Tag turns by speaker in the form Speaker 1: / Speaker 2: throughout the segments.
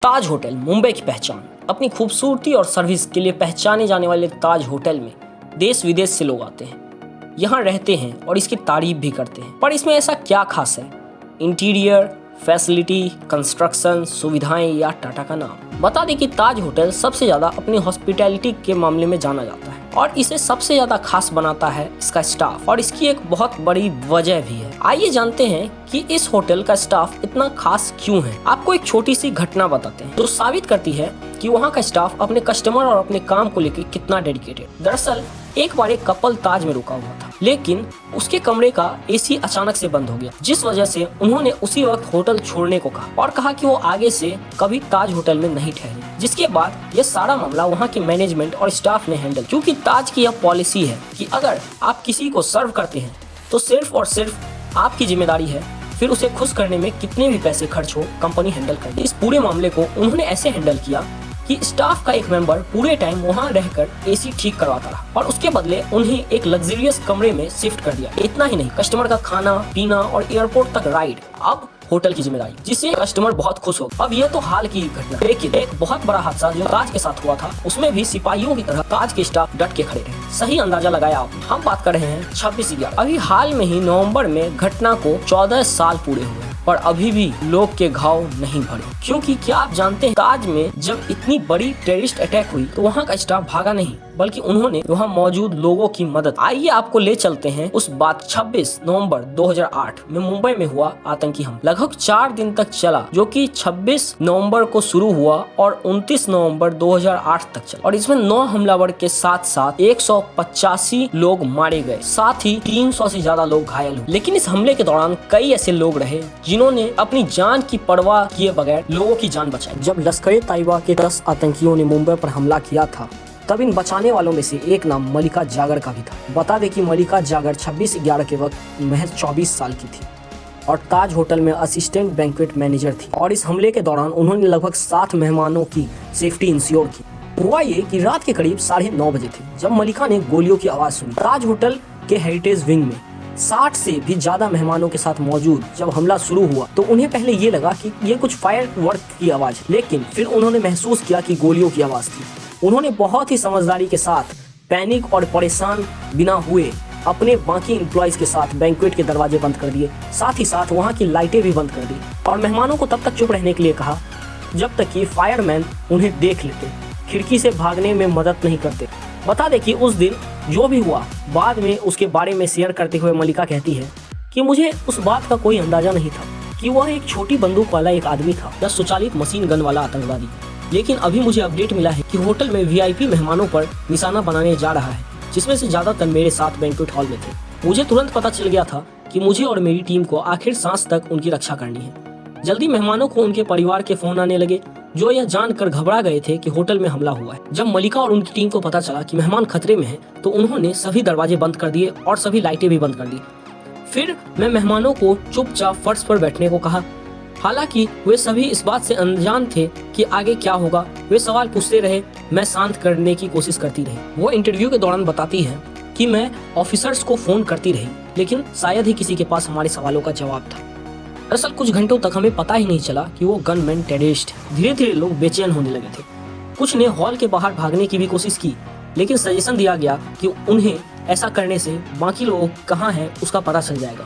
Speaker 1: ताज hotel Mumbai की पहचान। अपनी खूबसूरती और सर्विस के लिए पहचाने जाने वाले ताज होटल में देश विदेश से लोग आते हैं, यहाँ रहते हैं और इसकी तारीफ भी करते हैं। पर इसमें ऐसा क्या खास है? इंटीरियर, फैसिलिटी, कंस्ट्रक्शन, सुविधाएं या टाटा का नाम? बता दें कि ताज होटल सबसे ज़्यादा अपनी हॉस्पिटैलिटी के मामले में जाना जाता है और इसे सबसे ज़्यादा खास बनाता है इसका स्टाफ, और इसकी एक बहुत बड़ी वजह भी है। आइए जानते हैं कि इस होटल का स्टाफ इतना खास क्यों है। आपको एक छोटी सी घटना बताते हैं जो साबित करती है कि वहाँ का स्टाफ अपने कस्टमर और अपने काम को लेकर कितना डेडिकेटेड। दरअसल एक बार एक कपल ताज में रुका हुआ था, लेकिन उसके कमरे का एसी अचानक से बंद हो गया, जिस वजह से उन्होंने उसी वक्त होटल छोड़ने को कहा और कहा कि वो आगे से कभी ताज होटल में नहीं ठहरे। जिसके बाद ये सारा मामला वहाँ के मैनेजमेंट और स्टाफ ने हैंडल, क्योंकि ताज की यह पॉलिसी है कि अगर आप किसी को सर्व करते हैं तो सिर्फ और सिर्फ आपकी जिम्मेदारी है, फिर उसे खुश करने में कितने भी पैसे खर्च हो कंपनी हैंडल कर दे। इस पूरे मामले को उन्होंने ऐसे हैंडल किया कि स्टाफ का एक मेंबर पूरे टाइम वहाँ रहकर एसी ठीक करवाता रहा और उसके बदले उन्हें एक लग्जरियस कमरे में शिफ्ट कर दिया। इतना ही नहीं, कस्टमर का खाना पीना और एयरपोर्ट तक राइड अब होटल की जिम्मेदारी, जिससे कस्टमर बहुत खुश हो। अब ये तो हाल की घटना, लेकिन एक बहुत बड़ा हादसा जो ताज के साथ हुआ था, उसमें भी सिपाहियों की तरह ताज के स्टाफ डट के खड़े रहे। सही अंदाजा लगाया आपने। हम बात कर रहे हैं 26/11। अभी हाल में ही नवंबर में घटना को 14 साल पूरे हुए, पर अभी भी लोग के घाव नहीं भरे। क्योंकि क्या आप जानते हैं, ताज में जब इतनी बड़ी टेररिस्ट अटैक हुई तो वहाँ का स्टाफ भागा नहीं, बल्कि उन्होंने वहाँ मौजूद लोगों की मदद। आइए आपको ले चलते हैं उस बात 26 नवंबर 2008 में मुंबई में हुआ आतंकी हमला। लगभग 4 दिन तक चला, जो कि 26 नवंबर को शुरू हुआ और 29 नवंबर 2008 तक चला, और इसमें 9 हमलावर के साथ साथ 185 लोग मारे गए, साथ ही 300 से ज्यादा लोग घायल हुए। लेकिन इस हमले के दौरान कई ऐसे लोग रहे जिन्होंने अपनी जान की परवाह किए बगैर लोगों की जान बचाई। जब लश्कर-ए-तैयबा के 10 आतंकियों ने मुंबई पर हमला किया था, तब इन बचाने वालों में से एक नाम मल्लिका जागर का भी था। बता दें कि मल्लिका जागर 26/11 के वक्त महज 24 साल की थी और ताज होटल में असिस्टेंट बैंक्वेट मैनेजर थी, और इस हमले के दौरान उन्होंने लगभग 60 मेहमानों की सेफ्टी इंश्योर की। हुआ ये कि रात के करीब 9:30 बजे थे जब मल्लिका ने गोलियों की आवाज सुनी। ताज होटल के हेरिटेज विंग में 60 से भी ज्यादा मेहमानों के साथ मौजूद जब हमला शुरू हुआ तो उन्हें पहले ये लगा कि ये कुछ फायर वर्क की आवाज, लेकिन फिर उन्होंने महसूस किया कि गोलियों की आवाज थी। उन्होंने बहुत ही समझदारी के साथ, पैनिक और परेशान बिना हुए, अपने बाकी एम्प्लॉइज के साथ बैंक्वेट के दरवाजे बंद कर दिए, साथ ही साथ वहाँ की लाइटें भी बंद कर दी और मेहमानों को तब तक चुप रहने के लिए कहा जब तक कि फायरमैन उन्हें देख लेते, खिड़की से भागने में मदद नहीं करते। बता दें कि उस दिन जो भी हुआ, बाद में उसके बारे में शेयर करते हुए मल्लिका कहती है कि मुझे उस बात का कोई अंदाजा नहीं था कि वह एक छोटी बंदूक वाला एक आदमी था या स्वचालित मशीन गन वाला आतंकवादी। लेकिन अभी मुझे अपडेट मिला है कि होटल में वीआईपी मेहमानों पर निशाना बनाने जा रहा है, जिसमें से ज्यादातर मेरे साथ बैंक्वेट हॉल में थे। मुझे तुरंत पता चल गया था कि मुझे और मेरी टीम को आखिर सांस तक उनकी रक्षा करनी है। जल्दी मेहमानों को उनके परिवार के फोन आने लगे, जो यह जानकर घबरा गए थे कि होटल में हमला हुआ है। जब मल्लिका और उनकी टीम को पता चला कि मेहमान खतरे में हैं, तो उन्होंने सभी दरवाजे बंद कर दिए और सभी लाइटें भी बंद कर दी। फिर मैं मेहमानों को चुपचाप फर्श पर बैठने को कहा। हालांकि वे सभी इस बात से अनजान थे कि आगे क्या होगा। वे सवाल पूछते रहे, मैं शांत करने की कोशिश करती रही। वो इंटरव्यू के दौरान बताती है कि मैं ऑफिसर्स को फोन करती रही, लेकिन शायद ही किसी के पास हमारे सवालों का जवाब था। दरअसल कुछ घंटों तक हमें पता ही नहीं चला कि वो गनमैन टेररिस्ट। धीरे धीरे लोग बेचैन होने लगे थे। कुछ ने हॉल के बाहर भागने की भी कोशिश की, लेकिन सजेशन दिया गया कि उन्हें ऐसा करने से बाकी लोग कहाँ हैं उसका पता चल जाएगा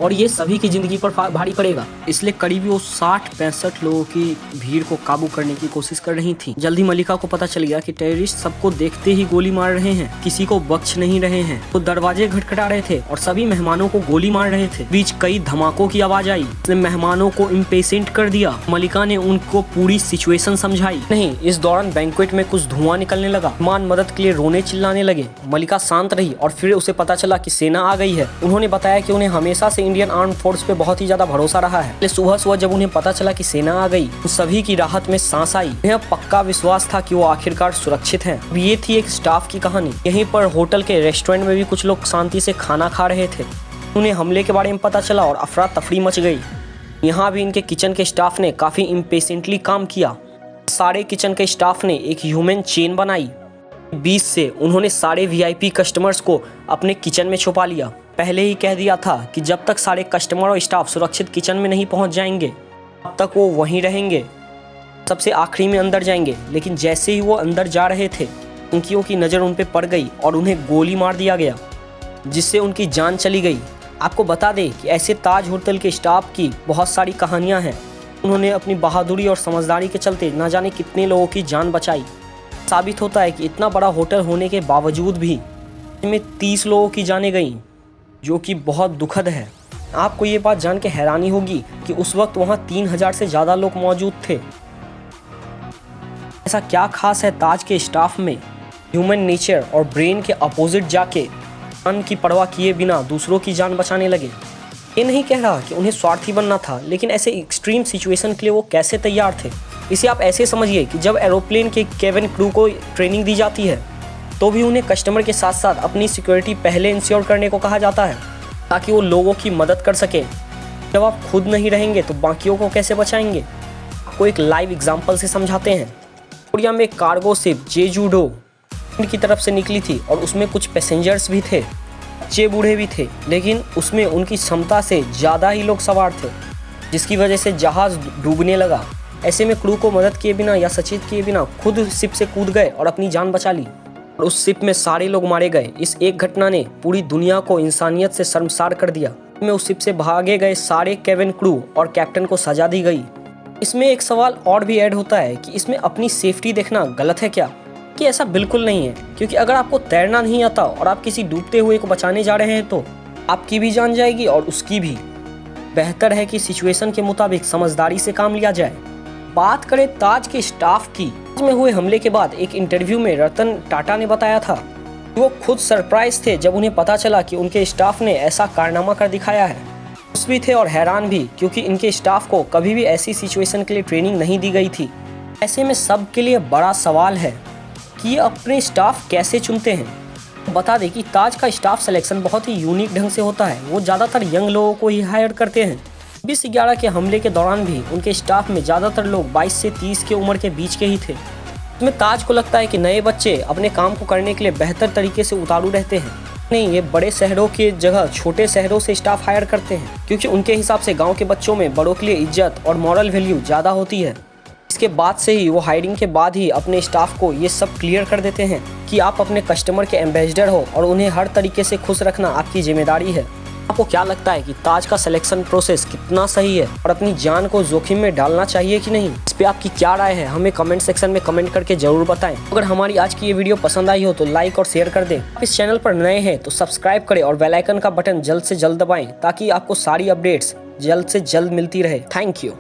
Speaker 1: और ये सभी की जिंदगी पर भारी पड़ेगा। इसलिए करीब वो 60-65 लोगों की भीड़ को काबू करने की कोशिश कर रही थी। जल्दी मल्लिका को पता चल गया कि टेररिस्ट सबको देखते ही गोली मार रहे हैं, किसी को बख्श नहीं रहे हैं। वो दरवाजे खटखटा रहे थे और सभी मेहमानों को गोली मार रहे थे। बीच कई धमाकों की आवाज आई, इसने मेहमानों को इम्पेशेंट कर दिया। मल्लिका ने उनको पूरी सिचुएशन समझाई। नहीं, इस दौरान बैंक्वेट में कुछ धुआं निकलने लगा। मेहमान मदद के लिए रोने चिल्लाने लगे। मल्लिका शांत रही और फिर उसे पता चला कि सेना आ गई है। उन्होंने बताया कि उन्हें हमेशा से इंडियन आर्म फोर्स पे बहुत ही ज्यादा भरोसा रहा है। सुबह जब उन्हें पता चला कि सेना आ गई, तो सभी की राहत में सांस आई। उन्हें पक्का विश्वास था कि वो आखिरकार सुरक्षित हैं। अब ये थी एक स्टाफ की कहानी। यहीं पर होटल के रेस्टोरेंट में भी कुछ लोग शांति से खाना खा रहे थे। उन्हें हमले के बारे में पता चला और अफरा तफरी मच गई। यहाँ भी इनके किचन के स्टाफ ने काफी इम्पेशेंटली काम किया। सारे किचन के स्टाफ ने एक ह्यूमन चेन बनाई। 20 से उन्होंने सारे वीआईपी कस्टमर्स को अपने किचन में छुपा लिया। पहले ही कह दिया था कि जब तक सारे कस्टमर और स्टाफ सुरक्षित किचन में नहीं पहुंच जाएंगे, तब तक वो वहीं रहेंगे। सबसे आखिरी में अंदर जाएंगे, लेकिन जैसे ही वो अंदर जा रहे थे आतंकियों की नज़र उन पर पड़ गई और उन्हें गोली मार दिया गया, जिससे उनकी जान चली गई। आपको बता दें कि ऐसे ताज होटल के स्टाफ की बहुत सारी कहानियां हैं। उन्होंने अपनी बहादुरी और समझदारी के चलते न जाने कितने लोगों की जान बचाई। साबित होता है कि इतना बड़ा होटल होने के बावजूद भी इसमें 30 लोगों की जानें गईं, जो कि बहुत दुखद है। आपको ये बात जान के हैरानी होगी कि उस वक्त वहाँ 3000 से ज़्यादा लोग मौजूद थे। ऐसा क्या खास है ताज के स्टाफ में, ह्यूमन नेचर और ब्रेन के अपोजिट जाके जान की परवाह किए बिना दूसरों की जान बचाने लगे। ये नहीं कह रहा कि उन्हें स्वार्थी बनना था, लेकिन ऐसे एक्सट्रीम सिचुएशन के लिए वो कैसे तैयार थे। इसे आप ऐसे समझिए कि जब एरोप्लेन के केबिन क्रू को ट्रेनिंग दी जाती है तो भी उन्हें कस्टमर के साथ साथ अपनी सिक्योरिटी पहले इंश्योर करने को कहा जाता है, ताकि वो लोगों की मदद कर सके। जब आप खुद नहीं रहेंगे तो बाकियों को कैसे बचाएंगे। आपको एक लाइव एग्जाम्पल से समझाते हैं। कोरिया में कार्गो शिप जेजूडो की तरफ से निकली थी और उसमें कुछ पैसेंजर्स भी थे, बच्चे बूढ़े भी थे, लेकिन उसमें उनकी क्षमता से ज़्यादा ही लोग सवार थे, जिसकी वजह से जहाज़ डूबने लगा। ऐसे में क्रू को मदद किए बिना या सचेत किए बिना खुद शिप से कूद गए और अपनी जान बचा ली, और उस शिप में सारे लोग मारे गए। इस एक घटना ने पूरी दुनिया को इंसानियत से शर्मसार कर दिया। में उस शिप से भागे गए सारे केबिन क्रू और कैप्टन को सजा दी गई। इसमें एक सवाल और भी ऐड होता है कि इसमें अपनी सेफ्टी देखना गलत है क्या? कि ऐसा बिल्कुल नहीं है, क्योंकि अगर आपको तैरना नहीं आता और आप किसी डूबते हुए को बचाने जा रहे हैं तो आपकी भी जान जाएगी और उसकी भी। बेहतर है कि सिचुएशन के मुताबिक समझदारी से काम लिया जाए। बात करें ताज के स्टाफ की। ताज में हुए हमले के बाद एक इंटरव्यू में रतन टाटा ने बताया था कि वो खुद सरप्राइज थे जब उन्हें पता चला कि उनके स्टाफ ने ऐसा कारनामा कर दिखाया है। खुश भी थे और हैरान भी, क्योंकि इनके स्टाफ को कभी भी ऐसी सिचुएशन के लिए ट्रेनिंग नहीं दी गई थी। ऐसे में सबके लिए बड़ा सवाल है कि ये अपने स्टाफ कैसे चुनते हैं। बता दें कि ताज का स्टाफ सिलेक्शन बहुत ही यूनिक ढंग से होता है। वो ज़्यादातर यंग लोगों को ही हायर करते हैं। 2011 के हमले के दौरान भी उनके स्टाफ में ज़्यादातर लोग 22 से 30 की उम्र के बीच के ही थे। इसमें ताज को लगता है कि नए बच्चे अपने काम को करने के लिए बेहतर तरीके से उतारू रहते हैं। नहीं, ये बड़े शहरों की जगह छोटे शहरों से स्टाफ हायर करते हैं, क्योंकि उनके हिसाब से गाँव के बच्चों में बड़ों के लिए इज्जत और मॉरल वैल्यू ज़्यादा होती है। इसके बाद से ही वो हायरिंग के बाद ही अपने स्टाफ को ये सब क्लियर कर देते हैं कि आप अपने कस्टमर के एम्बेसडर हो और उन्हें हर तरीके से खुश रखना आपकी जिम्मेदारी है। आपको क्या लगता है कि ताज का सिलेक्शन प्रोसेस कितना सही है और अपनी जान को जोखिम में डालना चाहिए कि नहीं? इस पे आपकी क्या राय है, हमें कमेंट सेक्शन में कमेंट करके जरूर बताएं। अगर हमारी आज की ये वीडियो पसंद आई हो तो लाइक और शेयर कर दें। आप इस चैनल पर नए हैं तो सब्सक्राइब करें और बेल आइकन का बटन जल्द से जल्द दबाएं, ताकि आपको सारी अपडेट्स जल्द से जल्द मिलती रहे। Thank you.